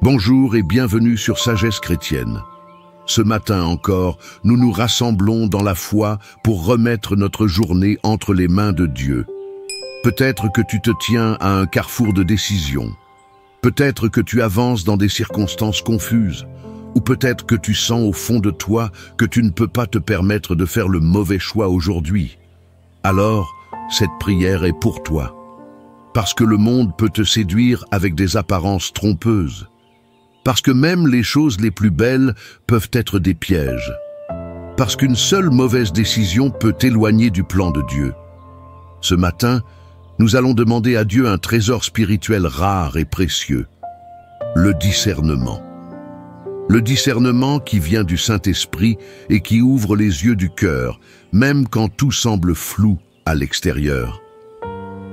Bonjour et bienvenue sur Sagesse chrétienne. Ce matin encore, nous nous rassemblons dans la foi pour remettre notre journée entre les mains de Dieu. Peut-être que tu te tiens à un carrefour de décision. Peut-être que tu avances dans des circonstances confuses. Ou peut-être que tu sens au fond de toi que tu ne peux pas te permettre de faire le mauvais choix aujourd'hui. Alors, cette prière est pour toi. Parce que le monde peut te séduire avec des apparences trompeuses. Parce que même les choses les plus belles peuvent être des pièges. Parce qu'une seule mauvaise décision peut t'éloigner du plan de Dieu. Ce matin, nous allons demander à Dieu un trésor spirituel rare et précieux, le discernement. Le discernement qui vient du Saint-Esprit et qui ouvre les yeux du cœur, même quand tout semble flou à l'extérieur.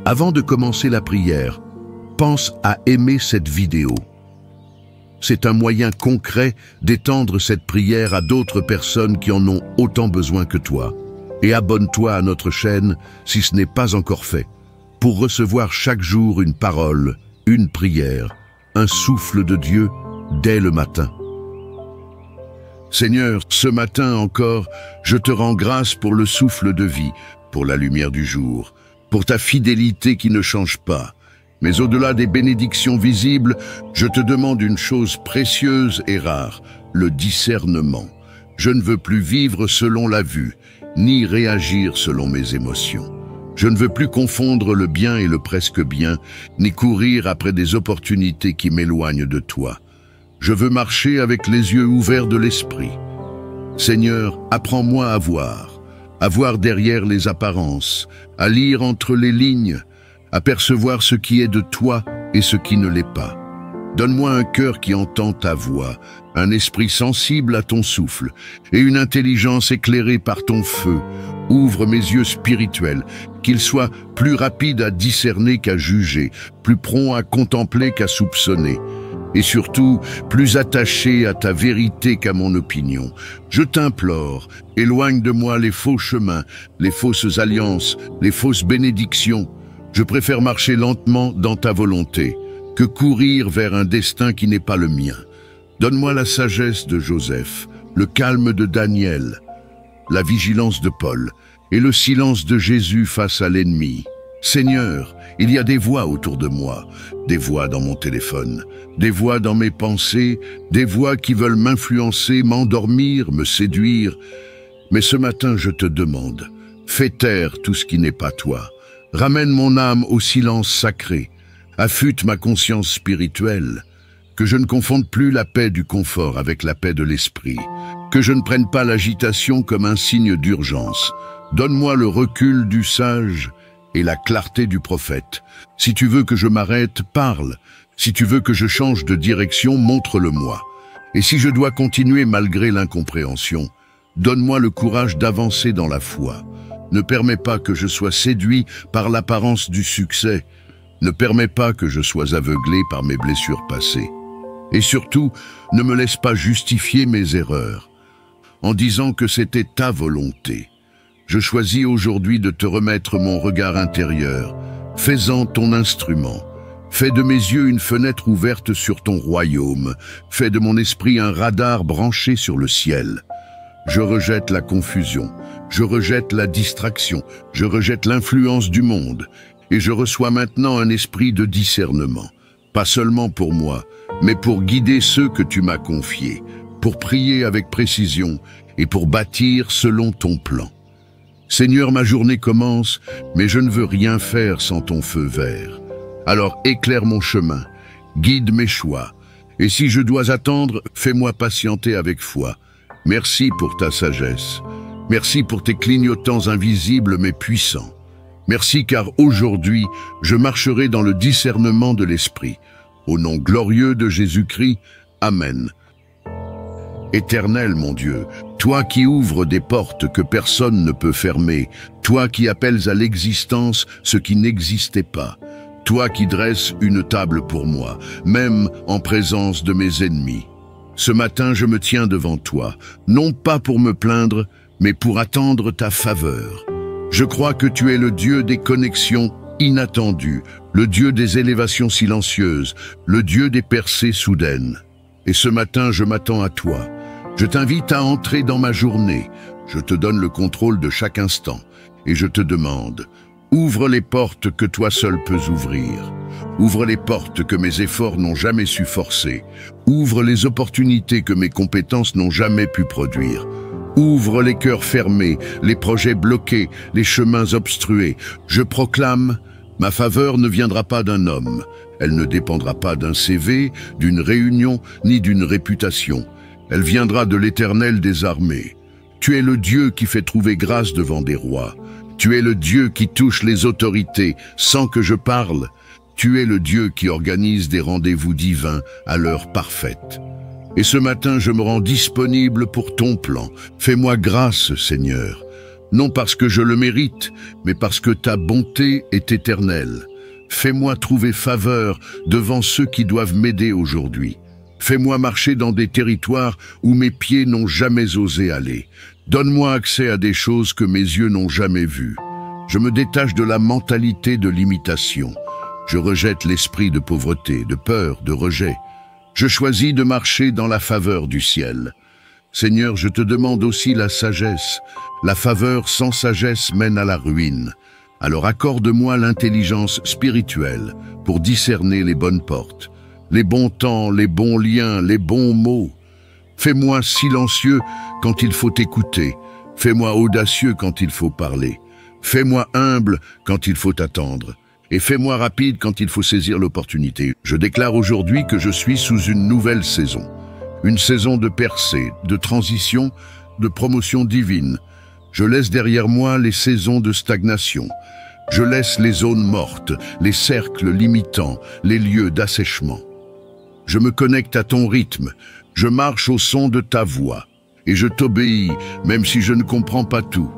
Avant de commencer la prière, pense à aimer cette vidéo. C'est un moyen concret d'étendre cette prière à d'autres personnes qui en ont autant besoin que toi. Et abonne-toi à notre chaîne si ce n'est pas encore fait, pour recevoir chaque jour une parole, une prière, un souffle de Dieu dès le matin. Seigneur, ce matin encore, je te rends grâce pour le souffle de vie, pour la lumière du jour, pour ta fidélité qui ne change pas. Mais au-delà des bénédictions visibles, je te demande une chose précieuse et rare, le discernement. Je ne veux plus vivre selon la vue, ni réagir selon mes émotions. Je ne veux plus confondre le bien et le presque bien, ni courir après des opportunités qui m'éloignent de toi. Je veux marcher avec les yeux ouverts de l'esprit. Seigneur, apprends-moi à voir derrière les apparences, à lire entre les lignes, à percevoir ce qui est de toi et ce qui ne l'est pas. Donne-moi un cœur qui entend ta voix, un esprit sensible à ton souffle et une intelligence éclairée par ton feu. Ouvre mes yeux spirituels, qu'ils soient plus rapides à discerner qu'à juger, plus prompts à contempler qu'à soupçonner. Et surtout, plus attachés à ta vérité qu'à mon opinion. Je t'implore, éloigne de moi les faux chemins, les fausses alliances, les fausses bénédictions. Je préfère marcher lentement dans ta volonté que courir vers un destin qui n'est pas le mien. Donne-moi la sagesse de Joseph, le calme de Daniel, la vigilance de Paul et le silence de Jésus face à l'ennemi. Seigneur, il y a des voix autour de moi, des voix dans mon téléphone, des voix dans mes pensées, des voix qui veulent m'influencer, m'endormir, me séduire. Mais ce matin, je te demande, fais taire tout ce qui n'est pas toi. Ramène mon âme au silence sacré, affûte ma conscience spirituelle, que je ne confonde plus la paix du confort avec la paix de l'esprit, que je ne prenne pas l'agitation comme un signe d'urgence. Donne-moi le recul du sage et la clarté du prophète. Si tu veux que je m'arrête, parle. Si tu veux que je change de direction, montre-le-moi. Et si je dois continuer malgré l'incompréhension, donne-moi le courage d'avancer dans la foi. Ne permets pas que je sois séduit par l'apparence du succès. Ne permets pas que je sois aveuglé par mes blessures passées. Et surtout, ne me laisse pas justifier mes erreurs en disant que c'était ta volonté. Je choisis aujourd'hui de te remettre mon regard intérieur. Fais-en ton instrument. Fais de mes yeux une fenêtre ouverte sur ton royaume. Fais de mon esprit un radar branché sur le ciel. Je rejette la confusion, je rejette la distraction, je rejette l'influence du monde et je reçois maintenant un esprit de discernement, pas seulement pour moi, mais pour guider ceux que tu m'as confiés, pour prier avec précision et pour bâtir selon ton plan. Seigneur, ma journée commence, mais je ne veux rien faire sans ton feu vert. Alors éclaire mon chemin, guide mes choix, et si je dois attendre, fais-moi patienter avec foi. Merci pour ta sagesse. Merci pour tes clignotants invisibles mais puissants. Merci car aujourd'hui, je marcherai dans le discernement de l'Esprit. Au nom glorieux de Jésus-Christ, Amen. Éternel mon Dieu, toi qui ouvres des portes que personne ne peut fermer, toi qui appelles à l'existence ce qui n'existait pas, toi qui dresses une table pour moi, même en présence de mes ennemis. Ce matin, je me tiens devant toi, non pas pour me plaindre, mais pour attendre ta faveur. Je crois que tu es le Dieu des connexions inattendu, le Dieu des élévations silencieuses, le Dieu des percées soudaines. Et ce matin, je m'attends à toi. Je t'invite à entrer dans ma journée. Je te donne le contrôle de chaque instant. Et je te demande, ouvre les portes que toi seul peux ouvrir. Ouvre les portes que mes efforts n'ont jamais su forcer. Ouvre les opportunités que mes compétences n'ont jamais pu produire. Ouvre les cœurs fermés, les projets bloqués, les chemins obstrués. Je proclame, ma faveur ne viendra pas d'un homme. Elle ne dépendra pas d'un CV, d'une réunion, ni d'une réputation. Elle viendra de l'Éternel des armées. Tu es le Dieu qui fait trouver grâce devant des rois. Tu es le Dieu qui touche les autorités sans que je parle. Tu es le Dieu qui organise des rendez-vous divins à l'heure parfaite. Et ce matin, je me rends disponible pour ton plan. Fais-moi grâce, Seigneur. Non parce que je le mérite, mais parce que ta bonté est éternelle. Fais-moi trouver faveur devant ceux qui doivent m'aider aujourd'hui. Fais-moi marcher dans des territoires où mes pieds n'ont jamais osé aller. Donne-moi accès à des choses que mes yeux n'ont jamais vues. Je me détache de la mentalité de l'imitation. Je rejette l'esprit de pauvreté, de peur, de rejet. Je choisis de marcher dans la faveur du ciel. Seigneur, je te demande aussi la sagesse. La faveur sans sagesse mène à la ruine. Alors accorde-moi l'intelligence spirituelle pour discerner les bonnes portes, les bons temps, les bons liens, les bons mots. Fais-moi silencieux quand il faut écouter. Fais-moi audacieux quand il faut parler. Fais-moi humble quand il faut attendre. Et fais-moi rapide quand il faut saisir l'opportunité. Je déclare aujourd'hui que je suis sous une nouvelle saison. Une saison de percée, de transition, de promotion divine. Je laisse derrière moi les saisons de stagnation. Je laisse les zones mortes, les cercles limitants, les lieux d'assèchement. Je me connecte à ton rythme. Je marche au son de ta voix. Et je t'obéis, même si je ne comprends pas tout.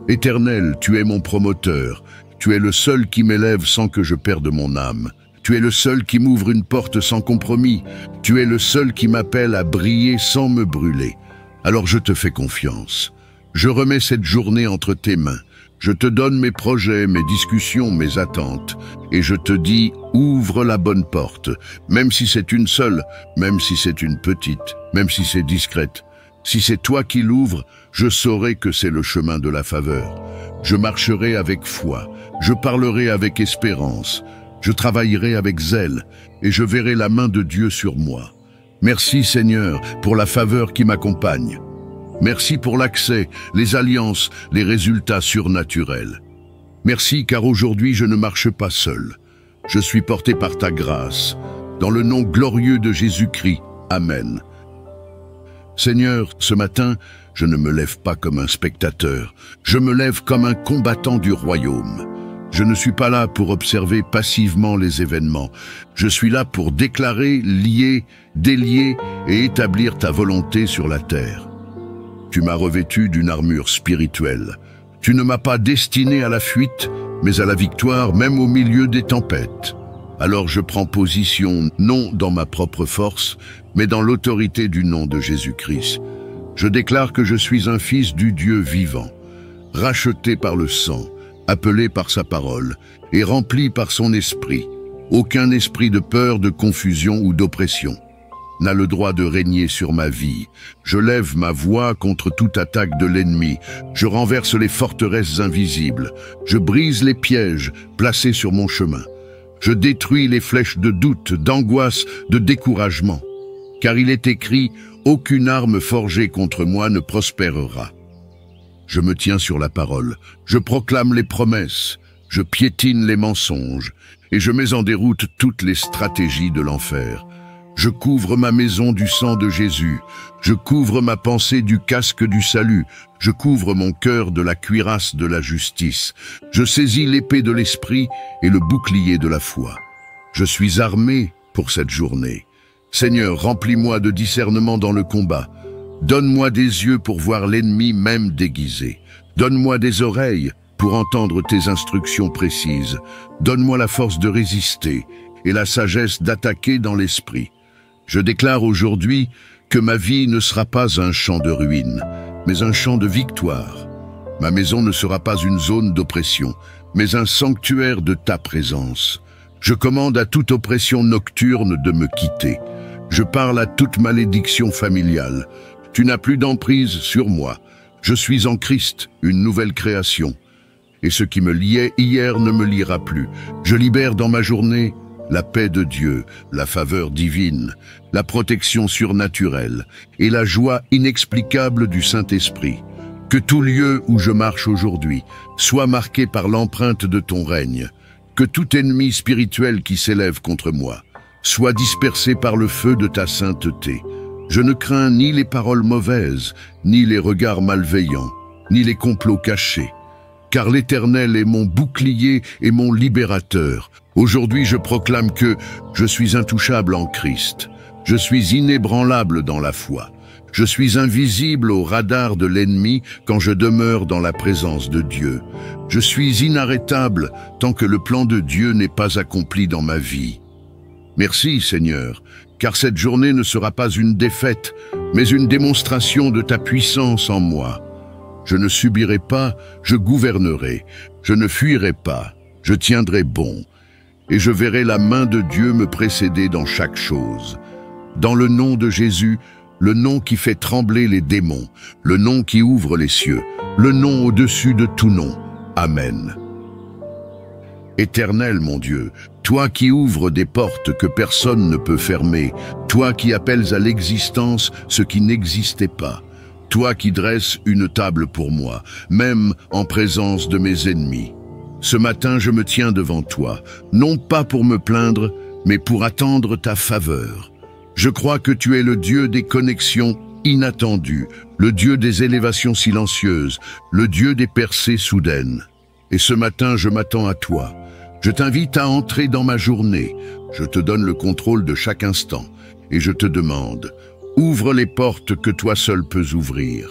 Éternel, tu es mon promoteur. Tu es le seul qui m'élève sans que je perde mon âme. Tu es le seul qui m'ouvre une porte sans compromis. Tu es le seul qui m'appelle à briller sans me brûler. Alors je te fais confiance. Je remets cette journée entre tes mains. Je te donne mes projets, mes discussions, mes attentes. Et je te dis, ouvre la bonne porte. Même si c'est une seule, même si c'est une petite, même si c'est discrète. Si c'est toi qui l'ouvres, je saurai que c'est le chemin de la faveur. Je marcherai avec foi. Je parlerai avec espérance, je travaillerai avec zèle et je verrai la main de Dieu sur moi. Merci Seigneur pour la faveur qui m'accompagne. Merci pour l'accès, les alliances, les résultats surnaturels. Merci car aujourd'hui je ne marche pas seul. Je suis porté par ta grâce. Dans le nom glorieux de Jésus-Christ. Amen. Seigneur, ce matin, je ne me lève pas comme un spectateur. Je me lève comme un combattant du royaume. Je ne suis pas là pour observer passivement les événements. Je suis là pour déclarer, lier, délier et établir ta volonté sur la terre. Tu m'as revêtu d'une armure spirituelle. Tu ne m'as pas destiné à la fuite, mais à la victoire, même au milieu des tempêtes. Alors je prends position, non dans ma propre force, mais dans l'autorité du nom de Jésus-Christ. Je déclare que je suis un fils du Dieu vivant, racheté par le sang, appelé par sa parole et rempli par son esprit. Aucun esprit de peur, de confusion ou d'oppression n'a le droit de régner sur ma vie. Je lève ma voix contre toute attaque de l'ennemi. Je renverse les forteresses invisibles. Je brise les pièges placés sur mon chemin. Je détruis les flèches de doute, d'angoisse, de découragement. Car il est écrit, aucune arme forgée contre moi ne prospérera. Je me tiens sur la parole, je proclame les promesses, je piétine les mensonges, et je mets en déroute toutes les stratégies de l'enfer. Je couvre ma maison du sang de Jésus, je couvre ma pensée du casque du salut, je couvre mon cœur de la cuirasse de la justice, je saisis l'épée de l'esprit et le bouclier de la foi. Je suis armé pour cette journée. Seigneur, remplis-moi de discernement dans le combat. Donne-moi des yeux pour voir l'ennemi même déguisé. Donne-moi des oreilles pour entendre tes instructions précises. Donne-moi la force de résister et la sagesse d'attaquer dans l'esprit. Je déclare aujourd'hui que ma vie ne sera pas un champ de ruines, mais un champ de victoire. Ma maison ne sera pas une zone d'oppression, mais un sanctuaire de ta présence. Je commande à toute oppression nocturne de me quitter. Je parle à toute malédiction familiale. Tu n'as plus d'emprise sur moi. Je suis en Christ, une nouvelle création. Et ce qui me liait hier ne me liera plus. Je libère dans ma journée la paix de Dieu, la faveur divine, la protection surnaturelle et la joie inexplicable du Saint-Esprit. Que tout lieu où je marche aujourd'hui soit marqué par l'empreinte de ton règne. Que tout ennemi spirituel qui s'élève contre moi soit dispersé par le feu de ta sainteté. Je ne crains ni les paroles mauvaises, ni les regards malveillants, ni les complots cachés. Car l'Éternel est mon bouclier et mon libérateur. Aujourd'hui, je proclame que je suis intouchable en Christ. Je suis inébranlable dans la foi. Je suis invisible au radar de l'ennemi quand je demeure dans la présence de Dieu. Je suis inarrêtable tant que le plan de Dieu n'est pas accompli dans ma vie. Merci, Seigneur, car cette journée ne sera pas une défaite, mais une démonstration de ta puissance en moi. Je ne subirai pas, je gouvernerai. Je ne fuirai pas, je tiendrai bon. Et je verrai la main de Dieu me précéder dans chaque chose. Dans le nom de Jésus, le nom qui fait trembler les démons, le nom qui ouvre les cieux, le nom au-dessus de tout nom. Amen. Éternel mon Dieu, toi qui ouvres des portes que personne ne peut fermer, toi qui appelles à l'existence ce qui n'existait pas, toi qui dresses une table pour moi, même en présence de mes ennemis. Ce matin, je me tiens devant toi, non pas pour me plaindre, mais pour attendre ta faveur. Je crois que tu es le Dieu des connexions inattendues, le Dieu des élévations silencieuses, le Dieu des percées soudaines. Et ce matin, je m'attends à toi. Je t'invite à entrer dans ma journée. Je te donne le contrôle de chaque instant. Et je te demande, ouvre les portes que toi seul peux ouvrir.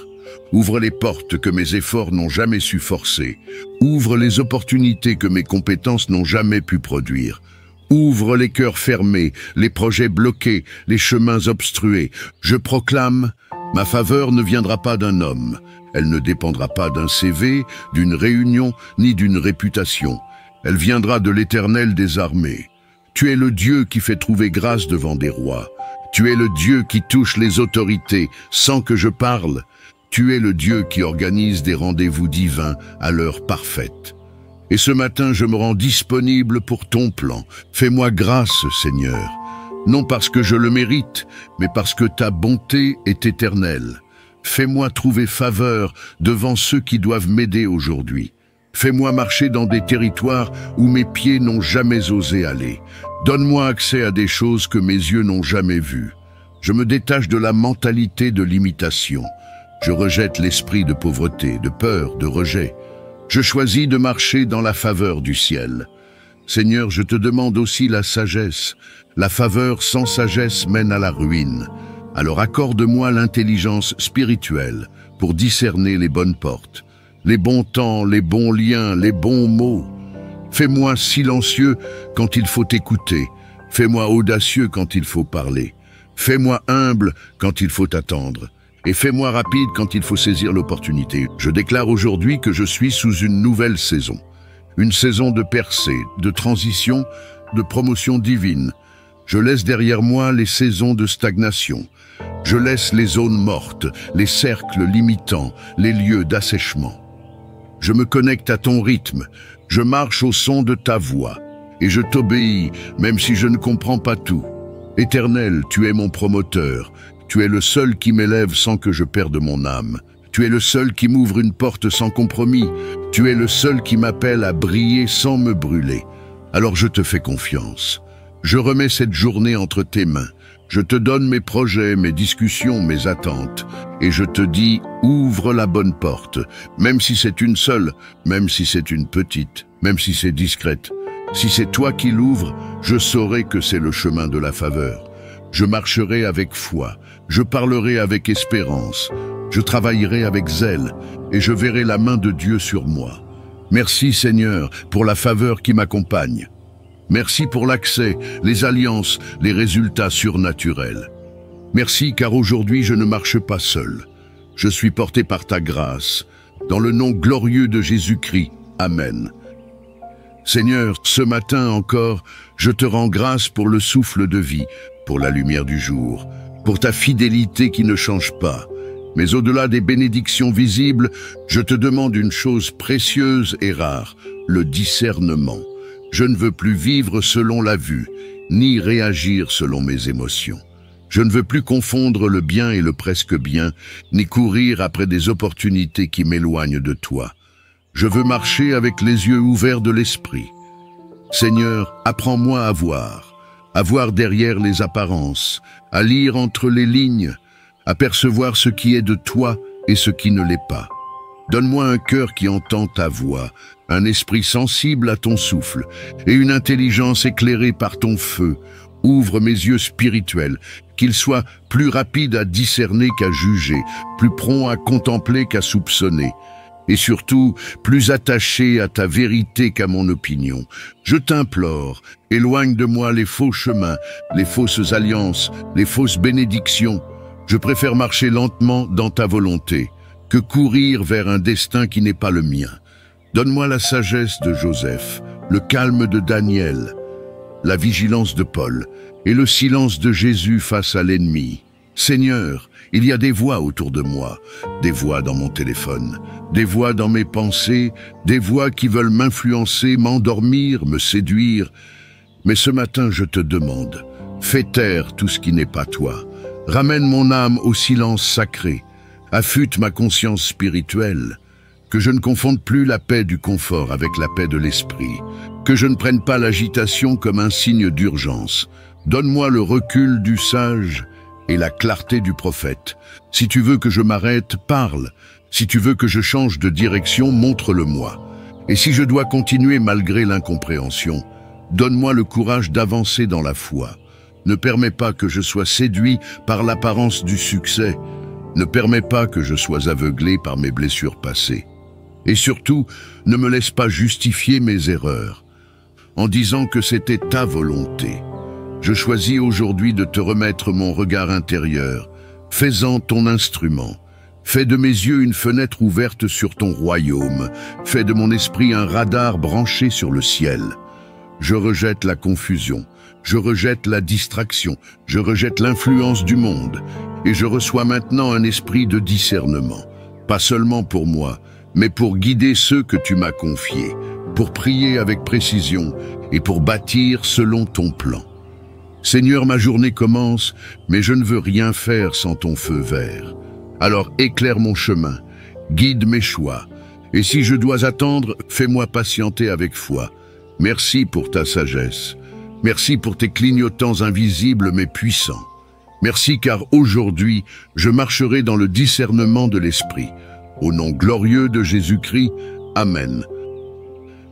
Ouvre les portes que mes efforts n'ont jamais su forcer. Ouvre les opportunités que mes compétences n'ont jamais pu produire. Ouvre les cœurs fermés, les projets bloqués, les chemins obstrués. Je proclame, ma faveur ne viendra pas d'un homme. Elle ne dépendra pas d'un CV, d'une réunion, ni d'une réputation. Elle viendra de l'Éternel des armées. Tu es le Dieu qui fait trouver grâce devant des rois. Tu es le Dieu qui touche les autorités sans que je parle. Tu es le Dieu qui organise des rendez-vous divins à l'heure parfaite. Et ce matin, je me rends disponible pour ton plan. Fais-moi grâce, Seigneur, non parce que je le mérite, mais parce que ta bonté est éternelle. Fais-moi trouver faveur devant ceux qui doivent m'aider aujourd'hui. Fais-moi marcher dans des territoires où mes pieds n'ont jamais osé aller. Donne-moi accès à des choses que mes yeux n'ont jamais vues. Je me détache de la mentalité de l'imitation. Je rejette l'esprit de pauvreté, de peur, de rejet. Je choisis de marcher dans la faveur du ciel. Seigneur, je te demande aussi la sagesse. La faveur sans sagesse mène à la ruine. Alors accorde-moi l'intelligence spirituelle pour discerner les bonnes portes, les bons temps, les bons liens, les bons mots. Fais-moi silencieux quand il faut écouter. Fais-moi audacieux quand il faut parler. Fais-moi humble quand il faut attendre. Et fais-moi rapide quand il faut saisir l'opportunité. Je déclare aujourd'hui que je suis sous une nouvelle saison. Une saison de percée, de transition, de promotion divine. Je laisse derrière moi les saisons de stagnation. Je laisse les zones mortes, les cercles limitants, les lieux d'assèchement. Je me connecte à ton rythme. Je marche au son de ta voix. Et je t'obéis, même si je ne comprends pas tout. Éternel, tu es mon promoteur. Tu es le seul qui m'élève sans que je perde mon âme. Tu es le seul qui m'ouvre une porte sans compromis. Tu es le seul qui m'appelle à briller sans me brûler. Alors je te fais confiance. Je remets cette journée entre tes mains. Je te donne mes projets, mes discussions, mes attentes. Et je te dis, ouvre la bonne porte. Même si c'est une seule, même si c'est une petite, même si c'est discrète. Si c'est toi qui l'ouvres, je saurai que c'est le chemin de la faveur. Je marcherai avec foi, je parlerai avec espérance, je travaillerai avec zèle et je verrai la main de Dieu sur moi. Merci Seigneur pour la faveur qui m'accompagne. Merci pour l'accès, les alliances, les résultats surnaturels. Merci car aujourd'hui je ne marche pas seul. Je suis porté par ta grâce. Dans le nom glorieux de Jésus-Christ. Amen. Seigneur, ce matin encore, je te rends grâce pour le souffle de vie, pour la lumière du jour, pour ta fidélité qui ne change pas. Mais au-delà des bénédictions visibles, je te demande une chose précieuse et rare, le discernement. Je ne veux plus vivre selon la vue, ni réagir selon mes émotions. Je ne veux plus confondre le bien et le presque bien, ni courir après des opportunités qui m'éloignent de toi. Je veux marcher avec les yeux ouverts de l'esprit. Seigneur, apprends-moi à voir derrière les apparences, à lire entre les lignes, à percevoir ce qui est de toi et ce qui ne l'est pas. Donne-moi un cœur qui entend ta voix, un esprit sensible à ton souffle et une intelligence éclairée par ton feu. Ouvre mes yeux spirituels, qu'ils soient plus rapides à discerner qu'à juger, plus prompts à contempler qu'à soupçonner, et surtout plus attachés à ta vérité qu'à mon opinion. Je t'implore, éloigne de moi les faux chemins, les fausses alliances, les fausses bénédictions. Je préfère marcher lentement dans ta volonté que courir vers un destin qui n'est pas le mien. Donne-moi la sagesse de Joseph, le calme de Daniel, la vigilance de Paul et le silence de Jésus face à l'ennemi. Seigneur, il y a des voix autour de moi, des voix dans mon téléphone, des voix dans mes pensées, des voix qui veulent m'influencer, m'endormir, me séduire. Mais ce matin, je te demande, fais taire tout ce qui n'est pas toi. Ramène mon âme au silence sacré, affûte ma conscience spirituelle, que je ne confonde plus la paix du confort avec la paix de l'esprit, que je ne prenne pas l'agitation comme un signe d'urgence. Donne-moi le recul du sage et la clarté du prophète. Si tu veux que je m'arrête, parle. Si tu veux que je change de direction, montre-le-moi. Et si je dois continuer malgré l'incompréhension, donne-moi le courage d'avancer dans la foi. Ne permets pas que je sois séduit par l'apparence du succès. Ne permets pas que je sois aveuglé par mes blessures passées. Et surtout, ne me laisse pas justifier mes erreurs en disant que c'était ta volonté. Je choisis aujourd'hui de te remettre mon regard intérieur. Fais-en ton instrument. Fais de mes yeux une fenêtre ouverte sur ton royaume. Fais de mon esprit un radar branché sur le ciel. Je rejette la confusion. Je rejette la distraction. Je rejette l'influence du monde. Et je reçois maintenant un esprit de discernement. Pas seulement pour moi, mais pour guider ceux que tu m'as confiés, pour prier avec précision et pour bâtir selon ton plan. Seigneur, ma journée commence, mais je ne veux rien faire sans ton feu vert. Alors éclaire mon chemin, guide mes choix, et si je dois attendre, fais-moi patienter avec foi. Merci pour ta sagesse. Merci pour tes clignotants invisibles mais puissants. Merci car aujourd'hui, je marcherai dans le discernement de l'Esprit. Au nom glorieux de Jésus-Christ, Amen.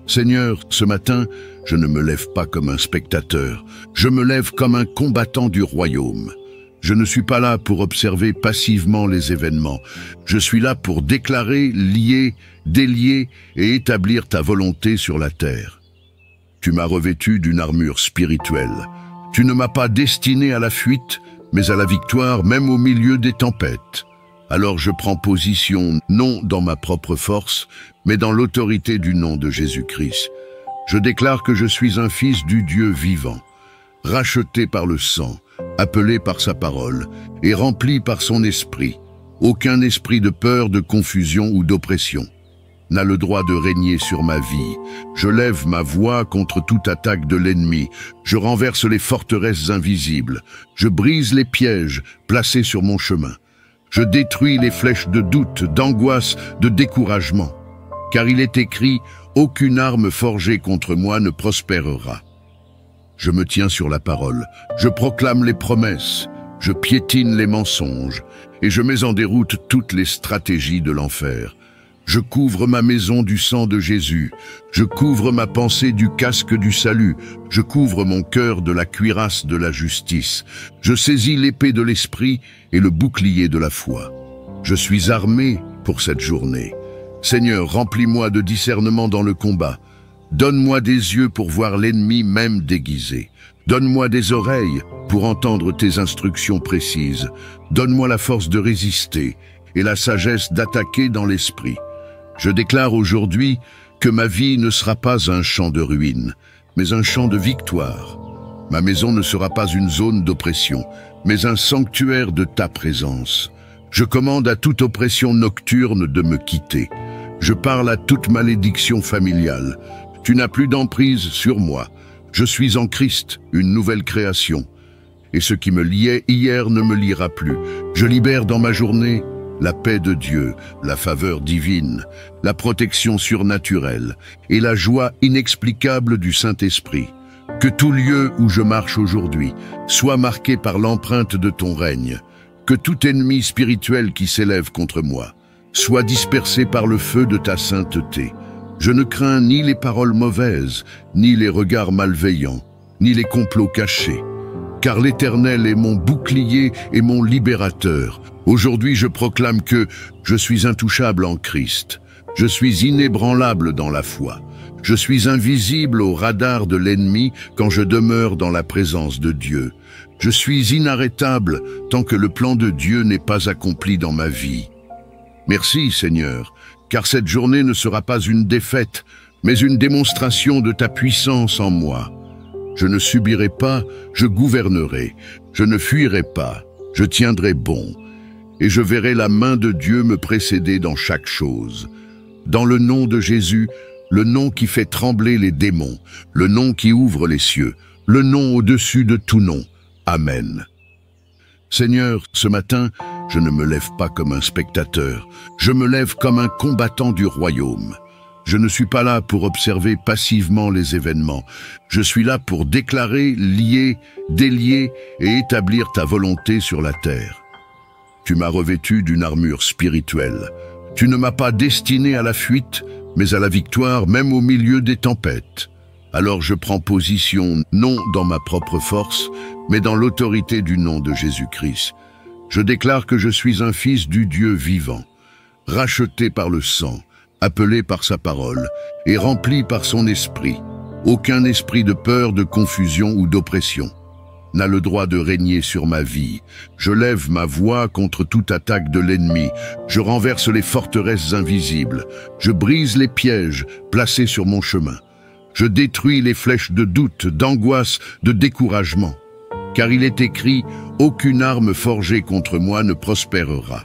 Seigneur, ce matin, je ne me lève pas comme un spectateur, je me lève comme un combattant du royaume. Je ne suis pas là pour observer passivement les événements, je suis là pour déclarer, lier, délier et établir ta volonté sur la terre. Tu m'as revêtu d'une armure spirituelle. Tu ne m'as pas destiné à la fuite, mais à la victoire, même au milieu des tempêtes. Alors je prends position, non dans ma propre force, mais dans l'autorité du nom de Jésus-Christ. Je déclare que je suis un fils du Dieu vivant, racheté par le sang, appelé par sa parole et rempli par son esprit. Aucun esprit de peur, de confusion ou d'oppression n'a le droit de régner sur ma vie. Je lève ma voix contre toute attaque de l'ennemi. Je renverse les forteresses invisibles. Je brise les pièges placés sur mon chemin. Je détruis les flèches de doute, d'angoisse, de découragement. Car il est écrit, aucune arme forgée contre moi ne prospérera. Je me tiens sur la parole. Je proclame les promesses. Je piétine les mensonges. Et je mets en déroute toutes les stratégies de l'enfer. Je couvre ma maison du sang de Jésus. Je couvre ma pensée du casque du salut. Je couvre mon cœur de la cuirasse de la justice. Je saisis l'épée de l'esprit et le bouclier de la foi. Je suis armé pour cette journée. Seigneur, remplis-moi de discernement dans le combat. Donne-moi des yeux pour voir l'ennemi même déguisé. Donne-moi des oreilles pour entendre tes instructions précises. Donne-moi la force de résister et la sagesse d'attaquer dans l'esprit. Je déclare aujourd'hui que ma vie ne sera pas un champ de ruines, mais un champ de victoire. Ma maison ne sera pas une zone d'oppression, mais un sanctuaire de ta présence. Je commande à toute oppression nocturne de me quitter. Je parle à toute malédiction familiale. Tu n'as plus d'emprise sur moi. Je suis en Christ, une nouvelle création. Et ce qui me liait hier ne me liera plus. Je libère dans ma journée la paix de Dieu, la faveur divine, la protection surnaturelle et la joie inexplicable du Saint-Esprit. Que tout lieu où je marche aujourd'hui soit marqué par l'empreinte de ton règne. Que tout ennemi spirituel qui s'élève contre moi soit dispersé par le feu de ta sainteté. Je ne crains ni les paroles mauvaises, ni les regards malveillants, ni les complots cachés. Car l'Éternel est mon bouclier et mon libérateur. Aujourd'hui, je proclame que je suis intouchable en Christ. Je suis inébranlable dans la foi. Je suis invisible au radar de l'ennemi quand je demeure dans la présence de Dieu. Je suis inarrêtable tant que le plan de Dieu n'est pas accompli dans ma vie. Merci, Seigneur, car cette journée ne sera pas une défaite, mais une démonstration de ta puissance en moi. Je ne subirai pas, je gouvernerai. Je ne fuirai pas, je tiendrai bon. Et je verrai la main de Dieu me précéder dans chaque chose. Dans le nom de Jésus, le nom qui fait trembler les démons, le nom qui ouvre les cieux, le nom au-dessus de tout nom. Amen. Seigneur, ce matin, je ne me lève pas comme un spectateur, je me lève comme un combattant du royaume. Je ne suis pas là pour observer passivement les événements. Je suis là pour déclarer, lier, délier et établir ta volonté sur la terre. Tu m'as revêtu d'une armure spirituelle. Tu ne m'as pas destiné à la fuite, mais à la victoire, même au milieu des tempêtes. Alors je prends position, non dans ma propre force, mais dans l'autorité du nom de Jésus-Christ. Je déclare que je suis un fils du Dieu vivant, racheté par le sang, appelé par sa parole et rempli par son esprit. Aucun esprit de peur, de confusion ou d'oppression n'a le droit de régner sur ma vie. Je lève ma voix contre toute attaque de l'ennemi. Je renverse les forteresses invisibles. Je brise les pièges placés sur mon chemin. Je détruis les flèches de doute, d'angoisse, de découragement. Car il est écrit, aucune arme forgée contre moi ne prospérera.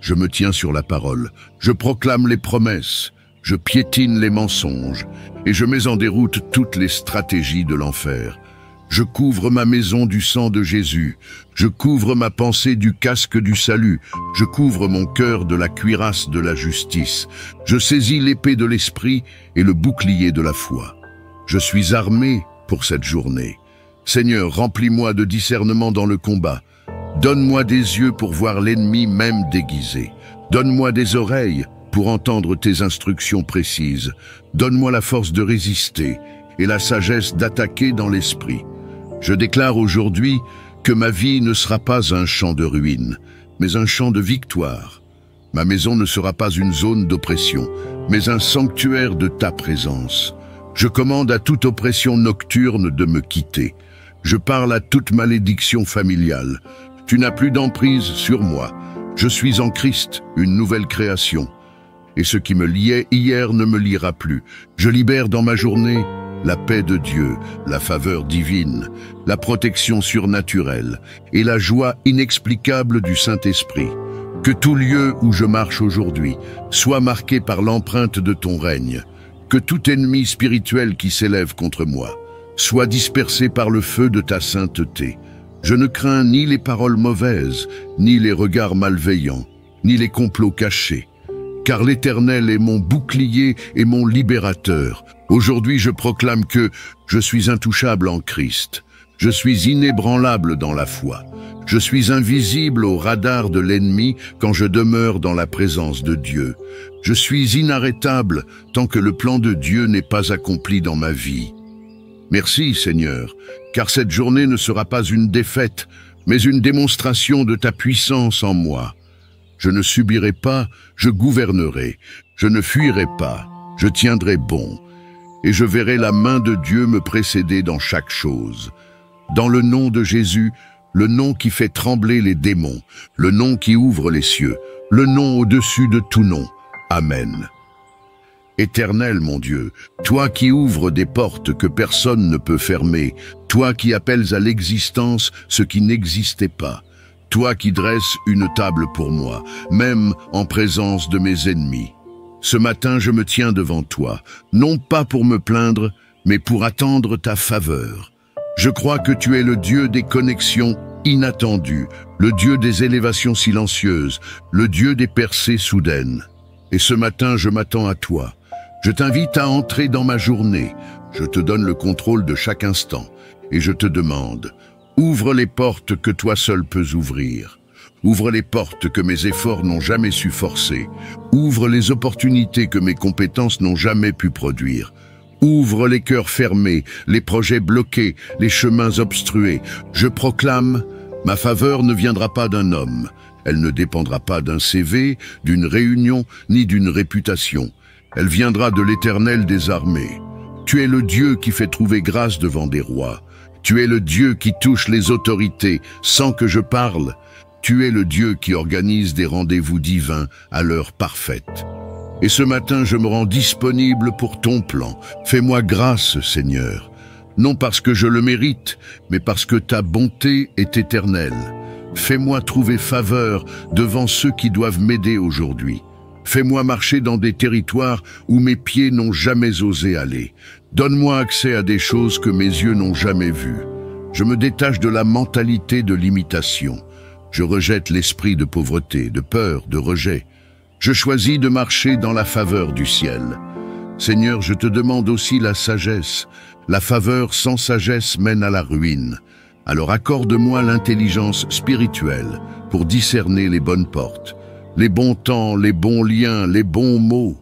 Je me tiens sur la parole, je proclame les promesses, je piétine les mensonges et je mets en déroute toutes les stratégies de l'enfer. Je couvre ma maison du sang de Jésus, je couvre ma pensée du casque du salut, je couvre mon cœur de la cuirasse de la justice, je saisis l'épée de l'esprit et le bouclier de la foi. Je suis armé pour cette journée. Seigneur, remplis-moi de discernement dans le combat. Donne-moi des yeux pour voir l'ennemi même déguisé. Donne-moi des oreilles pour entendre tes instructions précises. Donne-moi la force de résister et la sagesse d'attaquer dans l'esprit. Je déclare aujourd'hui que ma vie ne sera pas un champ de ruines, mais un champ de victoire. Ma maison ne sera pas une zone d'oppression, mais un sanctuaire de ta présence. Je commande à toute oppression nocturne de me quitter. Je parle à toute malédiction familiale. Tu n'as plus d'emprise sur moi. Je suis en Christ, une nouvelle création. Et ce qui me liait hier ne me liera plus. Je libère dans ma journée la paix de Dieu, la faveur divine, la protection surnaturelle et la joie inexplicable du Saint-Esprit. Que tout lieu où je marche aujourd'hui soit marqué par l'empreinte de ton règne. Que tout ennemi spirituel qui s'élève contre moi soit dispersé par le feu de ta sainteté. Je ne crains ni les paroles mauvaises, ni les regards malveillants, ni les complots cachés. Car l'Éternel est mon bouclier et mon libérateur. Aujourd'hui, je proclame que je suis intouchable en Christ. Je suis inébranlable dans la foi. Je suis invisible au radar de l'ennemi quand je demeure dans la présence de Dieu. Je suis inarrêtable tant que le plan de Dieu n'est pas accompli dans ma vie. Merci, Seigneur, car cette journée ne sera pas une défaite, mais une démonstration de ta puissance en moi. Je ne subirai pas, je gouvernerai. Je ne fuirai pas, je tiendrai bon. Et je verrai la main de Dieu me précéder dans chaque chose. Dans le nom de Jésus, le nom qui fait trembler les démons, le nom qui ouvre les cieux, le nom au-dessus de tout nom. Amen. Éternel mon Dieu, toi qui ouvres des portes que personne ne peut fermer, toi qui appelles à l'existence ce qui n'existait pas, toi qui dresses une table pour moi, même en présence de mes ennemis. Ce matin, je me tiens devant toi, non pas pour me plaindre, mais pour attendre ta faveur. Je crois que tu es le Dieu des connexions inattendues, le Dieu des élévations silencieuses, le Dieu des percées soudaines. Et ce matin, je m'attends à toi. Je t'invite à entrer dans ma journée. Je te donne le contrôle de chaque instant. Et je te demande, ouvre les portes que toi seul peux ouvrir. Ouvre les portes que mes efforts n'ont jamais su forcer. Ouvre les opportunités que mes compétences n'ont jamais pu produire. Ouvre les cœurs fermés, les projets bloqués, les chemins obstrués. Je proclame, ma faveur ne viendra pas d'un homme. Elle ne dépendra pas d'un CV, d'une réunion, ni d'une réputation. Elle viendra de l'Éternel des armées. Tu es le Dieu qui fait trouver grâce devant des rois. Tu es le Dieu qui touche les autorités sans que je parle. Tu es le Dieu qui organise des rendez-vous divins à l'heure parfaite. Et ce matin, je me rends disponible pour ton plan. Fais-moi grâce, Seigneur. Non parce que je le mérite, mais parce que ta bonté est éternelle. Fais-moi trouver faveur devant ceux qui doivent m'aider aujourd'hui. Fais-moi marcher dans des territoires où mes pieds n'ont jamais osé aller. Donne-moi accès à des choses que mes yeux n'ont jamais vues. Je me détache de la mentalité de l'imitation. Je rejette l'esprit de pauvreté, de peur, de rejet. Je choisis de marcher dans la faveur du ciel. Seigneur, je te demande aussi la sagesse. La faveur sans sagesse mène à la ruine. Alors accorde-moi l'intelligence spirituelle pour discerner les bonnes portes, les bons temps, les bons liens, les bons mots.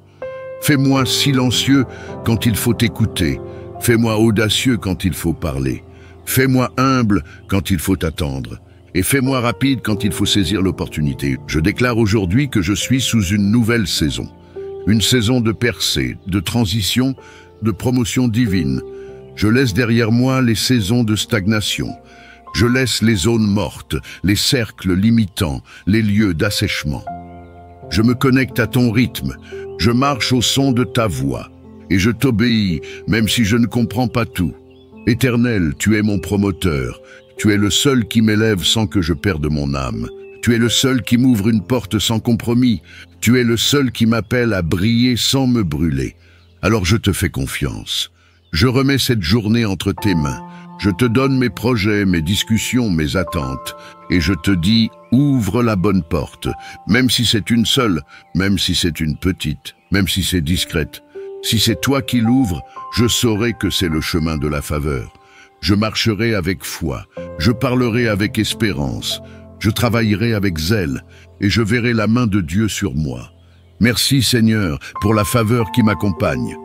Fais-moi silencieux quand il faut écouter. Fais-moi audacieux quand il faut parler. Fais-moi humble quand il faut attendre. Et fais-moi rapide quand il faut saisir l'opportunité. Je déclare aujourd'hui que je suis sous une nouvelle saison. Une saison de percée, de transition, de promotion divine. Je laisse derrière moi les saisons de stagnation. Je laisse les zones mortes, les cercles limitants, les lieux d'assèchement. Je me connecte à ton rythme. Je marche au son de ta voix. Et je t'obéis, même si je ne comprends pas tout. Éternel, tu es mon promoteur. Tu es le seul qui m'élève sans que je perde mon âme. Tu es le seul qui m'ouvre une porte sans compromis. Tu es le seul qui m'appelle à briller sans me brûler. Alors je te fais confiance. Je remets cette journée entre tes mains. Je te donne mes projets, mes discussions, mes attentes. Et je te dis, ouvre la bonne porte. Même si c'est une seule, même si c'est une petite, même si c'est discrète. Si c'est toi qui l'ouvres, je saurai que c'est le chemin de la faveur. Je marcherai avec foi, je parlerai avec espérance, je travaillerai avec zèle, et je verrai la main de Dieu sur moi. Merci Seigneur pour la faveur qui m'accompagne.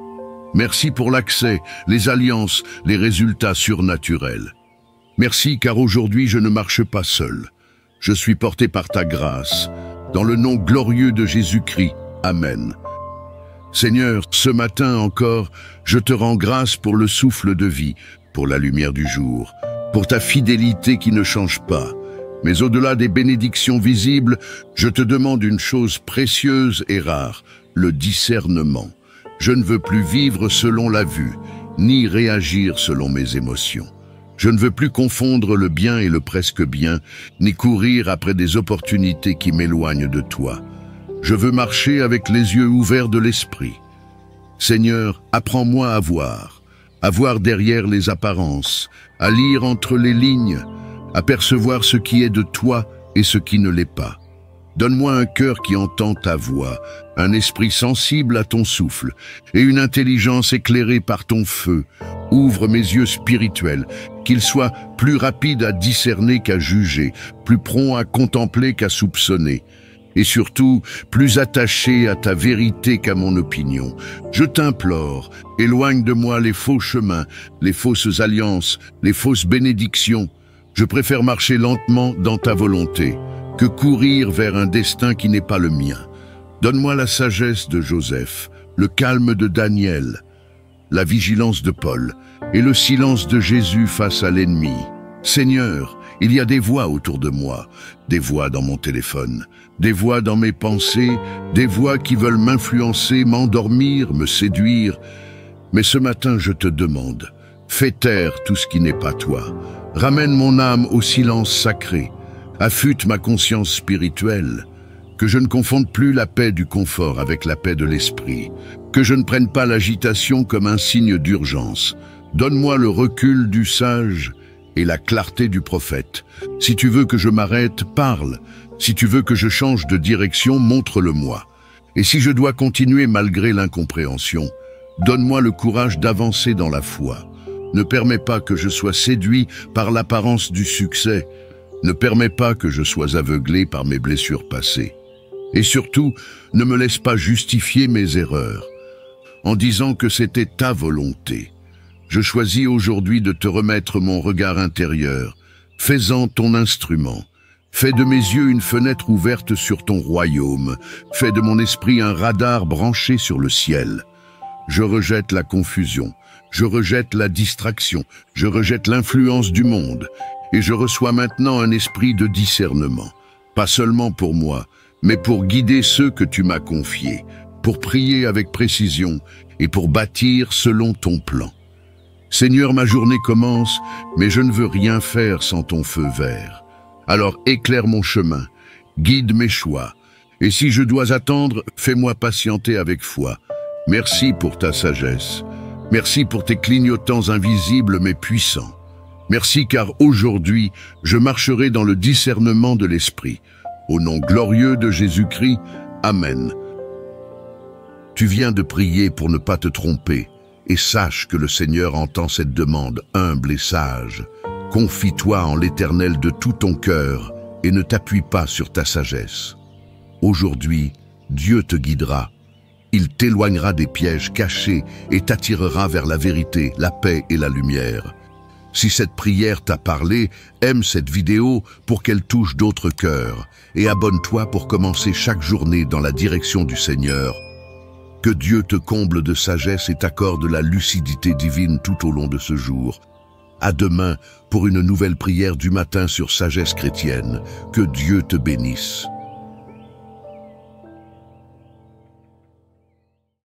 Merci pour l'accès, les alliances, les résultats surnaturels. Merci car aujourd'hui je ne marche pas seul. Je suis porté par ta grâce. Dans le nom glorieux de Jésus-Christ. Amen. Seigneur, ce matin encore, je te rends grâce pour le souffle de vie, pour la lumière du jour, pour ta fidélité qui ne change pas. Mais au-delà des bénédictions visibles, je te demande une chose précieuse et rare, le discernement. Je ne veux plus vivre selon la vue, ni réagir selon mes émotions. Je ne veux plus confondre le bien et le presque bien, ni courir après des opportunités qui m'éloignent de toi. Je veux marcher avec les yeux ouverts de l'esprit. Seigneur, apprends-moi à voir derrière les apparences, à lire entre les lignes, à percevoir ce qui est de toi et ce qui ne l'est pas. Donne-moi un cœur qui entend ta voix, un esprit sensible à ton souffle et une intelligence éclairée par ton feu. Ouvre mes yeux spirituels, qu'ils soient plus rapides à discerner qu'à juger, plus prompts à contempler qu'à soupçonner, et surtout plus attachés à ta vérité qu'à mon opinion. Je t'implore, éloigne de moi les faux chemins, les fausses alliances, les fausses bénédictions. Je préfère marcher lentement dans ta volonté que courir vers un destin qui n'est pas le mien. Donne-moi la sagesse de Joseph, le calme de Daniel, la vigilance de Paul et le silence de Jésus face à l'ennemi. Seigneur, Il y a des voix autour de moi, des voix dans mon téléphone, des voix dans mes pensées, des voix qui veulent m'influencer, m'endormir, me séduire. Mais ce matin, je te demande, fais taire tout ce qui n'est pas toi. Ramène mon âme au silence sacré. Affûte ma conscience spirituelle. Que je ne confonde plus la paix du confort avec la paix de l'esprit. Que je ne prenne pas l'agitation comme un signe d'urgence. Donne-moi le recul du sage et la clarté du prophète. Si tu veux que je m'arrête, parle. Si tu veux que je change de direction, montre-le-moi. Et si je dois continuer malgré l'incompréhension, donne-moi le courage d'avancer dans la foi. Ne permets pas que je sois séduit par l'apparence du succès. Ne permets pas que je sois aveuglé par mes blessures passées. Et surtout, ne me laisse pas justifier mes erreurs, en disant que c'était ta volonté. Je choisis aujourd'hui de te remettre mon regard intérieur. Fais-en ton instrument. Fais de mes yeux une fenêtre ouverte sur ton royaume. Fais de mon esprit un radar branché sur le ciel. Je rejette la confusion. Je rejette la distraction. Je rejette l'influence du monde. Et je reçois maintenant un esprit de discernement. Pas seulement pour moi, mais pour guider ceux que tu m'as confiés, pour prier avec précision et pour bâtir selon ton plan. Seigneur, ma journée commence, mais je ne veux rien faire sans ton feu vert. Alors éclaire mon chemin, guide mes choix, et si je dois attendre, fais-moi patienter avec foi. Merci pour ta sagesse. Merci pour tes clignotants invisibles mais puissants. Merci car aujourd'hui, je marcherai dans le discernement de l'Esprit. Au nom glorieux de Jésus-Christ, Amen. Tu viens de prier pour ne pas te tromper. Et sache que le Seigneur entend cette demande humble et sage. Confie-toi en l'Éternel de tout ton cœur et ne t'appuie pas sur ta sagesse. Aujourd'hui, Dieu te guidera. Il t'éloignera des pièges cachés et t'attirera vers la vérité, la paix et la lumière. Si cette prière t'a parlé, aime cette vidéo pour qu'elle touche d'autres cœurs et abonne-toi pour commencer chaque journée dans la direction du Seigneur. Que Dieu te comble de sagesse et t'accorde la lucidité divine tout au long de ce jour. À demain pour une nouvelle prière du matin sur Sagesse chrétienne. Que Dieu te bénisse.